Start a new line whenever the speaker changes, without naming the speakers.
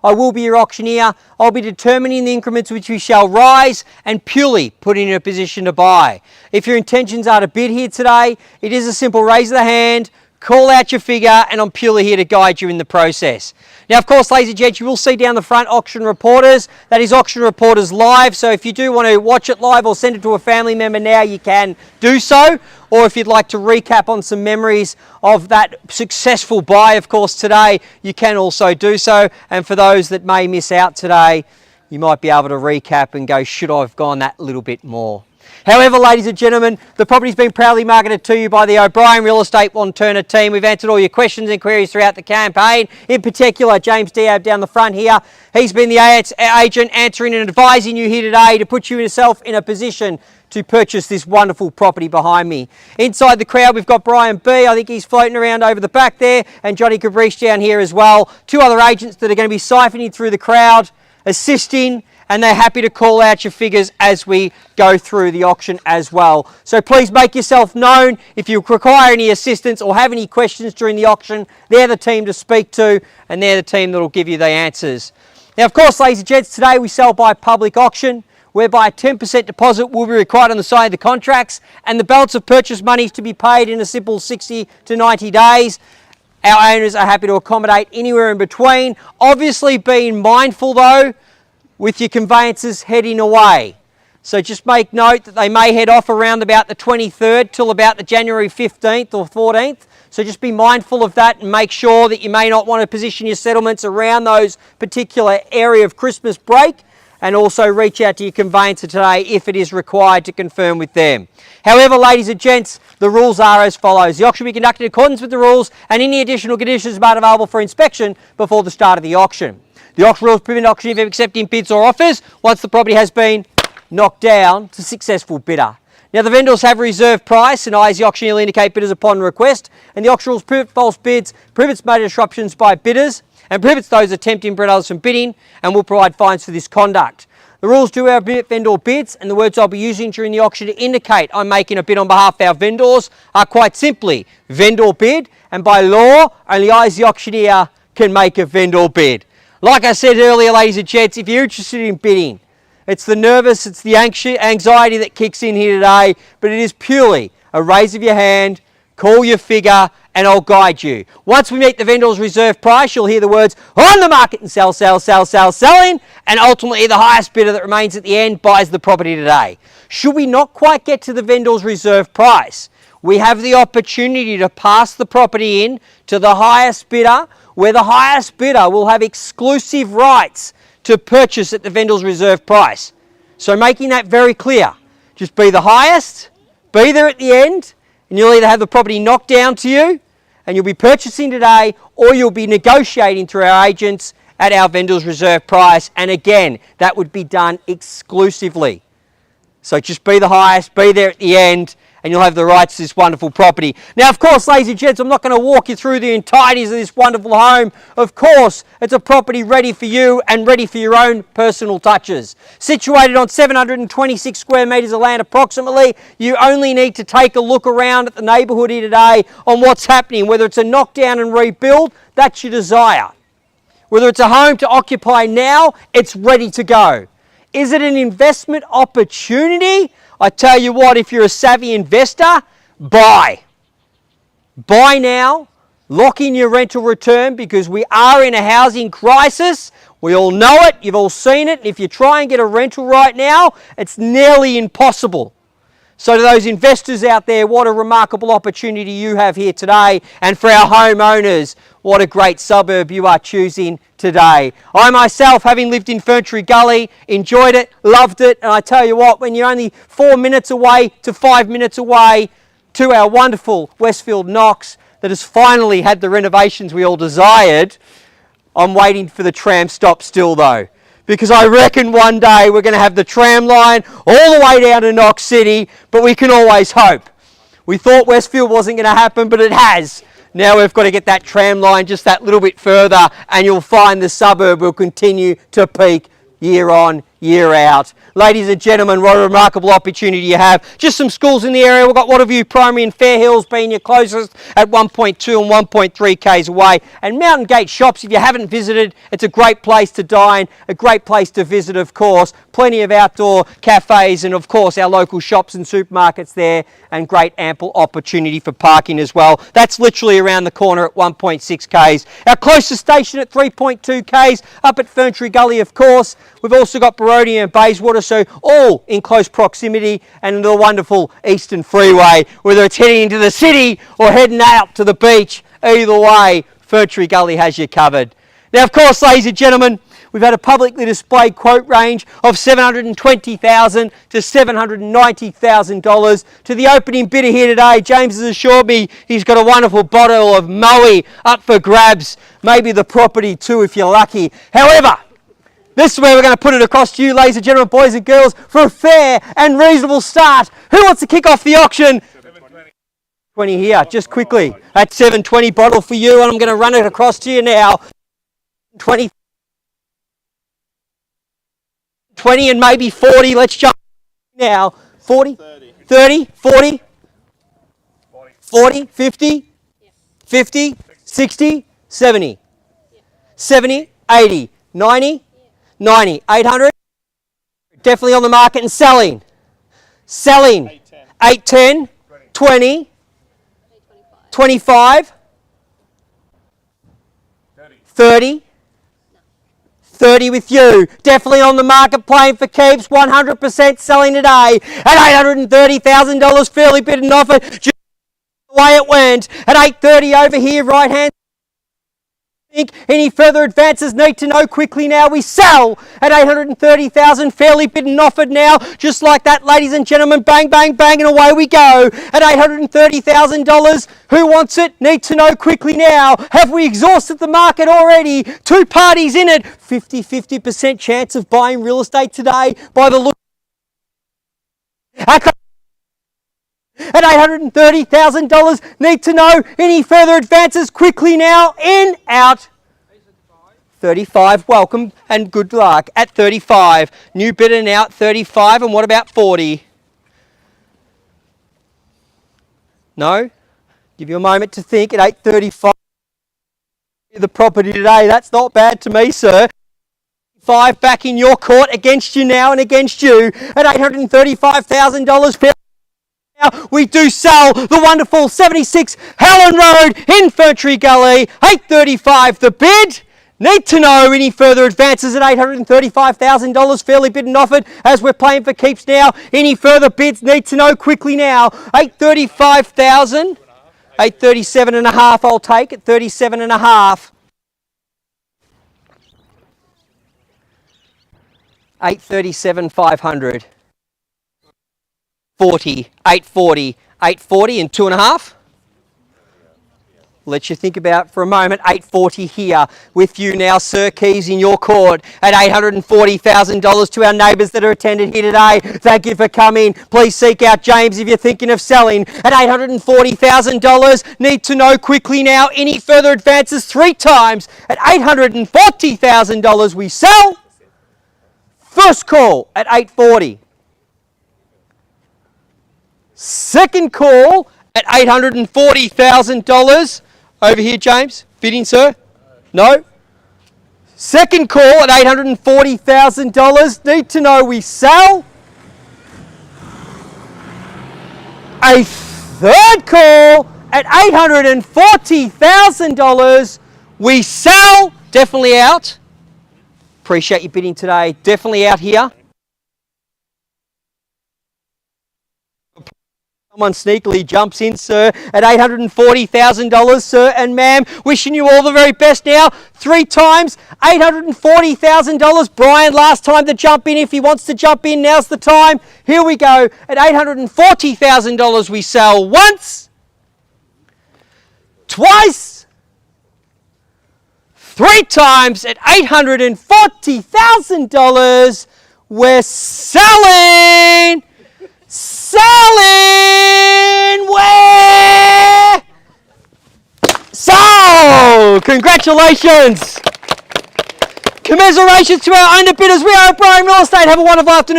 I will be your auctioneer. I'll be determining the increments which we shall rise and purely put in a position to buy. If your intentions are to bid here today, it is a simple raise of the hand, call out your figure, and I'm purely here to guide you in the process. Now, of course, ladies and gents, you will see down the front Auction Reporters. That is Auction Reporters Live. So if you do want to watch it live or send it to a family member now, you can do so. Or if you'd like to recap on some memories of that successful buy, of course, today, you can also do so. And for those that may miss out today, you might be able to recap and go, should I have gone that little bit more? However, ladies and gentlemen, the property's been proudly marketed to you by the OBrien Real Estate Wantirna team. We've answered all your questions and queries throughout the campaign. In particular, James Diab down the front here. He's been the agent answering and advising you here today to put yourself in a position to purchase this wonderful property behind me. Inside the crowd, we've got Brian B. I think he's floating around over the back there, and Johnny Cabriche down here as well. Two other agents that are going to be siphoning through the crowd, assisting, and they're happy to call out your figures as we go through the auction as well. So please make yourself known. If you require any assistance or have any questions during the auction, they're the team to speak to, and they're the team that will give you the answers. Now, of course, ladies and gents, today we sell by public auction, whereby a 10% deposit will be required on the side of the contracts, and the balance of purchase money is to be paid in a simple 60 to 90 days. Our owners are happy to accommodate anywhere in between. Obviously being mindful though, with your conveyances heading away. So just make note that they may head off around about the 23rd till about the January 15th or 14th. So just be mindful of that and make sure that you may not want to position your settlements around those particular area of Christmas break, and also reach out to your conveyancer today if it is required to confirm with them. However, ladies and gents, the rules are as follows. The auction will be conducted in accordance with the rules, and any additional conditions are made available for inspection before the start of the auction. The auction rules prevent auctioneer from accepting bids or offers once the property has been knocked down to successful bidder. Now, the vendors have a reserve price, and I, as the auctioneer, will indicate bidders upon request. And the auction rules prohibit false bids, prohibits major disruptions by bidders, and prohibits those attempting to prevent others from bidding, and will provide fines for this conduct. The rules do permit vendor bids, and the words I'll be using during the auction to indicate I'm making a bid on behalf of our vendors are quite simply vendor bid, and by law, only I, as the auctioneer, can make a vendor bid. Like I said earlier, ladies and gents, if you're interested in bidding, it's the nervous, it's the anxiety that kicks in here today, but it is purely a raise of your hand, call your figure, and I'll guide you. Once we meet the vendor's reserve price, you'll hear the words, on the market and sell, sell, sell, sell, selling, and ultimately the highest bidder that remains at the end buys the property today. Should we not quite get to the vendor's reserve price, we have the opportunity to pass the property in to the highest bidder, where the highest bidder will have exclusive rights to purchase at the vendor's reserve price. So making that very clear, just be the highest, be there at the end, and you'll either have the property knocked down to you and you'll be purchasing today, or you'll be negotiating through our agents at our vendor's reserve price. And again, that would be done exclusively. So just be the highest, be there at the end, and you'll have the rights to this wonderful property. Now, of course, ladies and gents, I'm not going to walk you through the entireties of this wonderful home. Of course, it's a property ready for you and ready for your own personal touches. Situated on 726 square metres of land approximately, you only need to take a look around at the neighbourhood here today on what's happening. Whether it's a knockdown and rebuild, that's your desire. Whether it's a home to occupy now, it's ready to go. Is it an investment opportunity? I tell you what, if you're a savvy investor, buy. Buy now, lock in your rental return, because we are in a housing crisis. We all know it, you've all seen it. And if you try and get a rental right now, it's nearly impossible. So to those investors out there, what a remarkable opportunity you have here today. And for our homeowners, what a great suburb you are choosing today. I myself, having lived in Ferntree Gully, enjoyed it, loved it. And I tell you what, when you're only 4 minutes away to 5 minutes away to our wonderful Westfield Knox that has finally had the renovations we all desired, I'm waiting for the tram stop still though. Because I reckon one day we're going to have the tram line all the way down to Knox City, but we can always hope. We thought Westfield wasn't going to happen, but it has. Now we've got to get that tram line just that little bit further, and you'll find the suburb will continue to peak year on year out. Ladies and gentlemen, what a remarkable opportunity you have. Just some schools in the area. We've got Waterview Primary and Fair Hills being your closest at 1.2 and 1.3 k's away. And Mountain Gate Shops, if you haven't visited, it's a great place to dine, a great place to visit, of course. Plenty of outdoor cafes and, of course, our local shops and supermarkets there, and great ample opportunity for parking as well. That's literally around the corner at 1.6 k's. Our closest station at 3.2 k's up at Ferntree Gully, of course. We've also got Barodia and Bayswater, so all in close proximity, and the wonderful Eastern Freeway, whether it's heading into the city or heading out to the beach. Either way, Ferntree Gully has you covered. Now, of course, ladies and gentlemen, we've had a publicly displayed quote range of $720,000 to $790,000. To the opening bidder here today, James has assured me he's got a wonderful bottle of Moe up for grabs. Maybe the property too, if you're lucky. However, this is where we're going to put it across to you, ladies and gentlemen, boys and girls, for a fair and reasonable start. Who wants to kick off the auction? 20 here, just quickly. At 720 bottle for you, and I'm going to run it across to you now. 20 and maybe 40. Let's jump now. 40, 30, 40, 40, 50, 50, 60, 70, 70, 80, 90, 90, 800. Definitely on the market and selling. Selling. 810, 20, 25, 30, 30 with you. Definitely on the market, playing for keeps. 100% selling today at $830,000. Fairly bid and offer. Just the way it went at 830 over here, right hand. Any further advances need to know quickly now. We sell at $830,000. Fairly bid and offered now. Just like that, ladies and gentlemen. Bang, bang, bang, and away we go at $830,000. Who wants it? Need to know quickly now. Have we exhausted the market already? Two parties in it. 50% chance of buying real estate today by the look. At $830,000, need to know any further advances quickly now. In, out. 35, welcome and good luck at 35. New bid and out, 35. And what about 40? No? Give you a moment to think at 835. The property today, that's not bad to me, sir. 5 back in your court against you now and against you at $835,000. Now we do sell the wonderful 76 Helen Road in Ferntree Gully. 835 the bid. Need to know any further advances at $835,000. Fairly bid and offered as we're playing for keeps now. Any further bids? Need to know quickly now. 835,000. 837 and a half I'll take at 37 and a half. 837,500. 40, 840, 840 and 2.5. Let you think about for a moment. 840 here with you now, sir. Keys in your court at $840,000 to our neighbours that are attended here today. Thank you for coming. Please seek out James if you're thinking of selling at $840,000. Need to know quickly now. Any further advances? 3 times at $840,000 we sell. First call at 840. Second call at $840,000. Over here, James. Bidding, sir? No? Second call at $840,000. Need to know we sell. A third call at $840,000. We sell. Definitely out. Appreciate you bidding today. Definitely out here. Someone sneakily jumps in, sir, at $840,000, sir and ma'am. Wishing you all the very best now. 3 times, $840,000. Brian, last time to jump in. If he wants to jump in, now's the time. Here we go. At $840,000 we sell once, twice, 3 times at $840,000. We're selling. Selling where? So, congratulations. Commiserations to our underbidders. We are OBrien Real Estate. Have a wonderful afternoon.